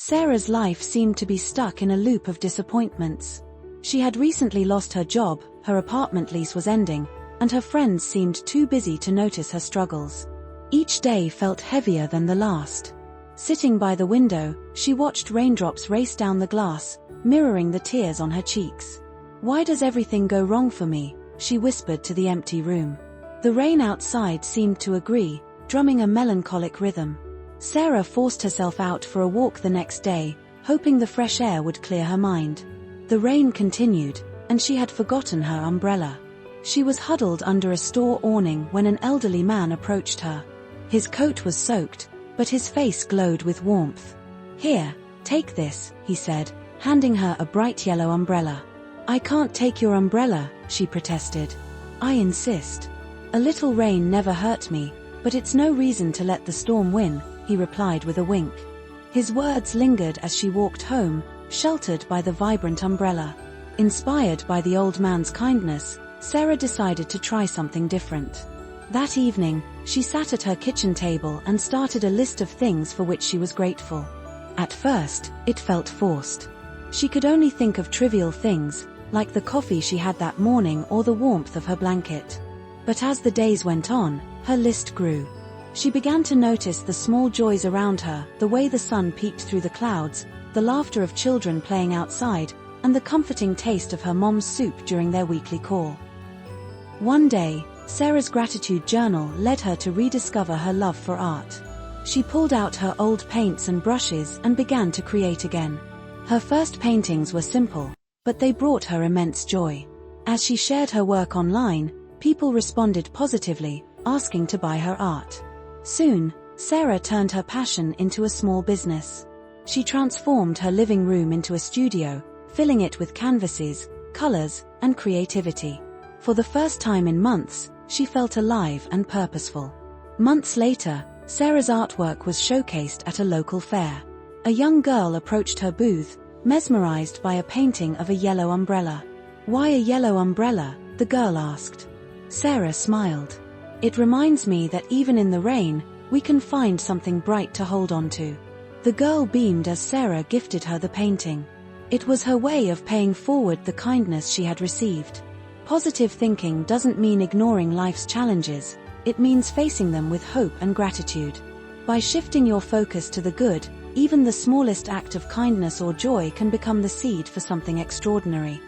Sarah's life seemed to be stuck in a loop of disappointments. She had recently lost her job, her apartment lease was ending, and her friends seemed too busy to notice her struggles. Each day felt heavier than the last. Sitting by the window, she watched raindrops race down the glass, mirroring the tears on her cheeks. "Why does everything go wrong for me?" she whispered to the empty room. The rain outside seemed to agree, drumming a melancholic rhythm. Sarah forced herself out for a walk the next day, hoping the fresh air would clear her mind. The rain continued, and she had forgotten her umbrella. She was huddled under a store awning when an elderly man approached her. His coat was soaked, but his face glowed with warmth. "Here, take this," he said, handing her a bright yellow umbrella. "I can't take your umbrella," she protested. "I insist. A little rain never hurt me, but it's no reason to let the storm win," he replied with a wink. His words lingered as she walked home, sheltered by the vibrant umbrella. Inspired by the old man's kindness, Sarah decided to try something different. That evening, she sat at her kitchen table and started a list of things for which she was grateful. At first, it felt forced. She could only think of trivial things, like the coffee she had that morning or the warmth of her blanket. But as the days went on, her list grew. She began to notice the small joys around her, the way the sun peeked through the clouds, the laughter of children playing outside, and the comforting taste of her mom's soup during their weekly call. One day, Sarah's gratitude journal led her to rediscover her love for art. She pulled out her old paints and brushes and began to create again. Her first paintings were simple, but they brought her immense joy. As she shared her work online, people responded positively, asking to buy her art. Soon, Sarah turned her passion into a small business. She transformed her living room into a studio, filling it with canvases, colors, and creativity. For the first time in months, she felt alive and purposeful. Months later, Sarah's artwork was showcased at a local fair. A young girl approached her booth, mesmerized by a painting of a yellow umbrella. "Why a yellow umbrella?" the girl asked. Sarah smiled. "It reminds me that even in the rain, we can find something bright to hold on to." The girl beamed as Sarah gifted her the painting. It was her way of paying forward the kindness she had received. Positive thinking doesn't mean ignoring life's challenges, it means facing them with hope and gratitude. By shifting your focus to the good, even the smallest act of kindness or joy can become the seed for something extraordinary.